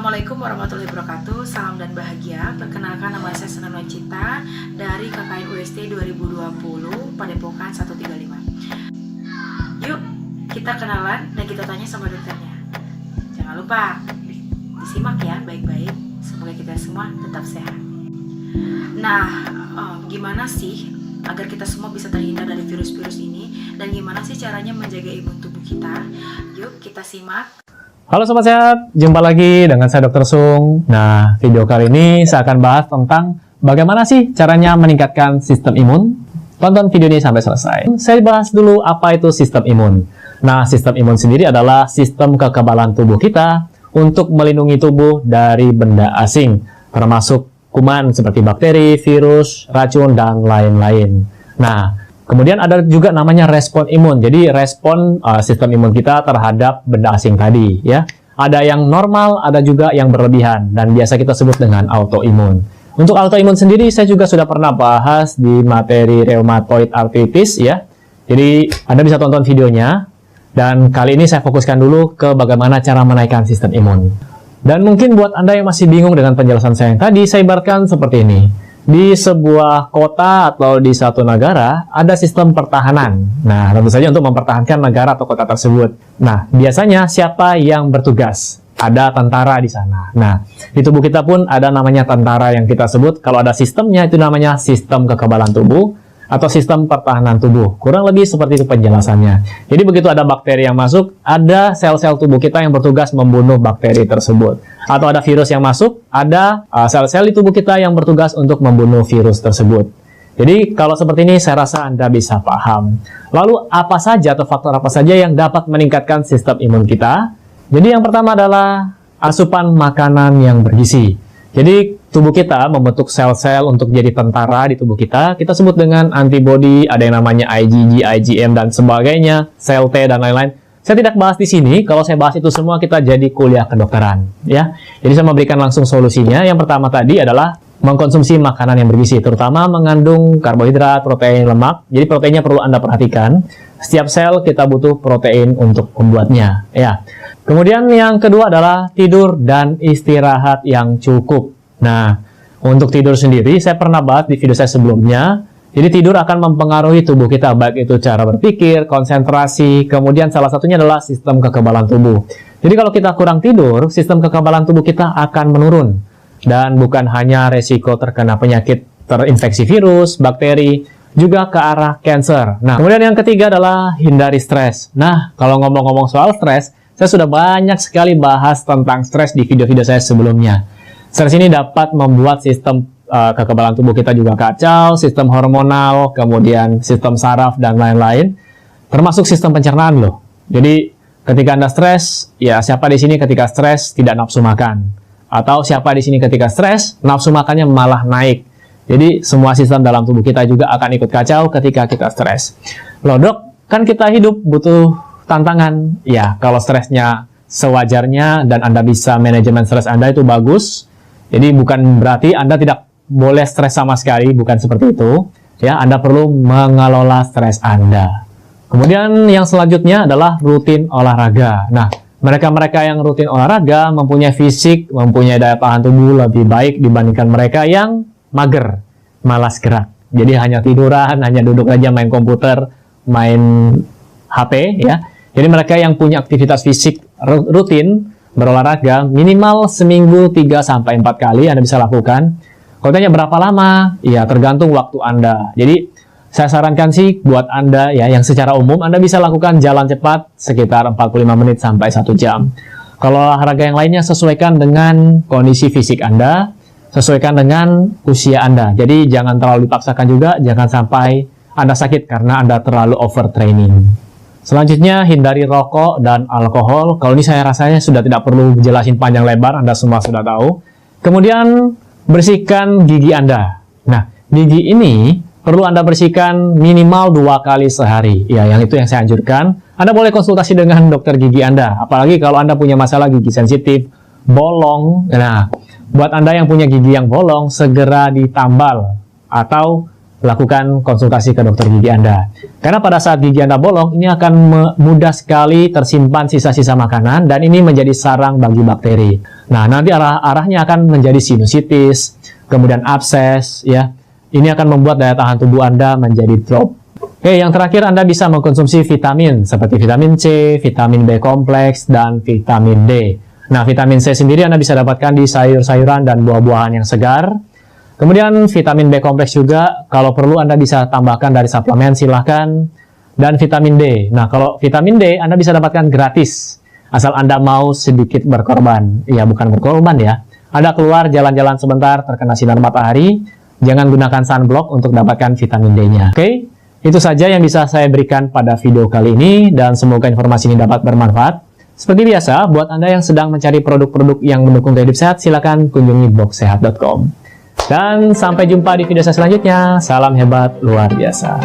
Assalamualaikum warahmatullahi wabarakatuh. Salam dan bahagia. Perkenalkan, nama saya Sena Cita dari KKN UST 2020 Padepokan 135. Yuk kita kenalan dan kita tanya sama dokternya. Jangan lupa disimak ya baik-baik. Semoga kita semua tetap sehat. Nah, gimana sih agar kita semua bisa terhindar dari virus-virus ini, dan gimana sih caranya menjaga imun tubuh kita? Yuk kita simak. Halo Sobat Sehat, jumpa lagi dengan saya Dr. Sung. Nah, video kali ini saya akan bahas tentang bagaimana sih caranya meningkatkan sistem imun. Tonton video ini sampai selesai. Saya bahas dulu apa itu sistem imun. Nah, sistem imun sendiri adalah sistem kekebalan tubuh kita untuk melindungi tubuh dari benda asing, termasuk kuman seperti bakteri, virus, racun, dan lain-lain. Nah, kemudian ada juga namanya respon imun. Jadi respon sistem imun kita terhadap benda asing tadi, ya. Ada yang normal, ada juga yang berlebihan, dan biasa kita sebut dengan autoimun. Untuk autoimun sendiri saya juga sudah pernah bahas di materi rheumatoid arthritis, ya. Jadi Anda bisa tonton videonya. Dan kali ini saya fokuskan dulu ke bagaimana cara menaikkan sistem imun. Dan mungkin buat Anda yang masih bingung dengan penjelasan saya yang tadi, saya ibaratkan seperti ini. Di sebuah kota atau di satu negara ada sistem pertahanan. Nah, tentu saja untuk mempertahankan negara atau kota tersebut. Nah, biasanya siapa yang bertugas? Ada tentara di sana. Nah, di tubuh kita pun ada namanya tentara yang kita sebut. Kalau ada sistemnya itu namanya sistem kekebalan tubuh atau sistem pertahanan tubuh. Kurang lebih seperti itu penjelasannya. Jadi begitu ada bakteri yang masuk, ada sel-sel tubuh kita yang bertugas membunuh bakteri tersebut. Atau ada virus yang masuk, ada sel-sel di tubuh kita yang bertugas untuk membunuh virus tersebut. Jadi kalau seperti ini saya rasa Anda bisa paham. Lalu apa saja atau faktor apa saja yang dapat meningkatkan sistem imun kita? Jadi yang pertama adalah asupan makanan yang bergizi. Jadi tubuh kita membentuk sel-sel untuk jadi tentara di tubuh kita. Kita sebut dengan antibody, ada yang namanya IgG, IgM, dan sebagainya, sel T, dan lain-lain. Saya tidak bahas di sini. Kalau saya bahas itu semua, kita jadi kuliah kedokteran, ya. Jadi saya memberikan langsung solusinya. Yang pertama tadi adalah mengkonsumsi makanan yang bergizi, terutama mengandung karbohidrat, protein, lemak. Jadi proteinnya perlu Anda perhatikan. Setiap sel kita butuh protein untuk membuatnya, ya. Kemudian yang kedua adalah tidur dan istirahat yang cukup. Nah, untuk tidur sendiri saya pernah bahas di video saya sebelumnya. Jadi tidur akan mempengaruhi tubuh kita, baik itu cara berpikir, konsentrasi, kemudian salah satunya adalah sistem kekebalan tubuh. Jadi kalau kita kurang tidur, sistem kekebalan tubuh kita akan menurun. Dan bukan hanya resiko terkena penyakit terinfeksi virus, bakteri, juga ke arah cancer. Nah, kemudian yang ketiga adalah hindari stres. Nah, kalau ngomong-ngomong soal stres, saya sudah banyak sekali bahas tentang stres di video-video saya sebelumnya. Stres ini dapat membuat sistem kekebalan tubuh kita juga kacau, sistem hormonal, kemudian sistem saraf, dan lain-lain. Termasuk sistem pencernaan loh. Jadi, ketika Anda stres, ya siapa di sini ketika stres tidak nafsu makan? Atau siapa di sini ketika stres, nafsu makannya malah naik? Jadi, semua sistem dalam tubuh kita juga akan ikut kacau ketika kita stres. Loh dok, kan kita hidup butuh tantangan. Ya, kalau stresnya sewajarnya dan Anda bisa manajemen stres Anda itu bagus. Jadi bukan berarti Anda tidak boleh stres sama sekali, bukan seperti itu. Ya, Anda perlu mengelola stres Anda. Kemudian yang selanjutnya adalah rutin olahraga. Nah, mereka-mereka yang rutin olahraga mempunyai fisik, mempunyai daya tahan tubuh lebih baik dibandingkan mereka yang mager, malas gerak. Jadi hanya tiduran, hanya duduk aja main komputer, main HP, ya. Jadi mereka yang punya aktivitas fisik rutin, berolahraga, minimal seminggu 3-4 kali Anda bisa lakukan. Kalau tanya berapa lama? Ya, tergantung waktu Anda. Jadi, saya sarankan sih buat Anda ya, yang secara umum Anda bisa lakukan jalan cepat sekitar 45 menit sampai 1 jam. Kalau olahraga yang lainnya sesuaikan dengan kondisi fisik Anda, sesuaikan dengan usia Anda. Jadi, jangan terlalu dipaksakan juga, jangan sampai Anda sakit karena Anda terlalu overtraining. Selanjutnya, hindari rokok dan alkohol. Kalau ini saya rasanya sudah tidak perlu jelasin panjang lebar, Anda semua sudah tahu. Kemudian, bersihkan gigi Anda. Nah, gigi ini perlu Anda bersihkan minimal 2 kali sehari. Ya, yang itu yang saya anjurkan. Anda boleh konsultasi dengan dokter gigi Anda. Apalagi kalau Anda punya masalah gigi sensitif, bolong. Nah, buat Anda yang punya gigi yang bolong, segera ditambal. Atau lakukan konsultasi ke dokter gigi Anda. Karena pada saat gigi Anda bolong, ini akan mudah sekali tersimpan sisa-sisa makanan dan ini menjadi sarang bagi bakteri. Nah, nanti arahnya akan menjadi sinusitis, kemudian abses, ya. Ini akan membuat daya tahan tubuh Anda menjadi drop. Oke, yang terakhir Anda bisa mengkonsumsi vitamin seperti vitamin C, vitamin B kompleks, dan vitamin D. Nah, vitamin C sendiri Anda bisa dapatkan di sayur-sayuran dan buah-buahan yang segar. Kemudian vitamin B kompleks juga, kalau perlu Anda bisa tambahkan dari suplemen, silahkan. Dan vitamin D. Nah, kalau vitamin D Anda bisa dapatkan gratis, asal Anda mau sedikit berkorban. Ya, bukan berkorban ya. Anda keluar jalan-jalan sebentar terkena sinar matahari, jangan gunakan sunblock untuk dapatkan vitamin D-nya. Oke, itu saja yang bisa saya berikan pada video kali ini, dan semoga informasi ini dapat bermanfaat. Seperti biasa, buat Anda yang sedang mencari produk-produk yang mendukung gaya hidup sehat, silakan kunjungi boxsehat.com. Dan sampai jumpa di video saya selanjutnya. Salam hebat luar biasa.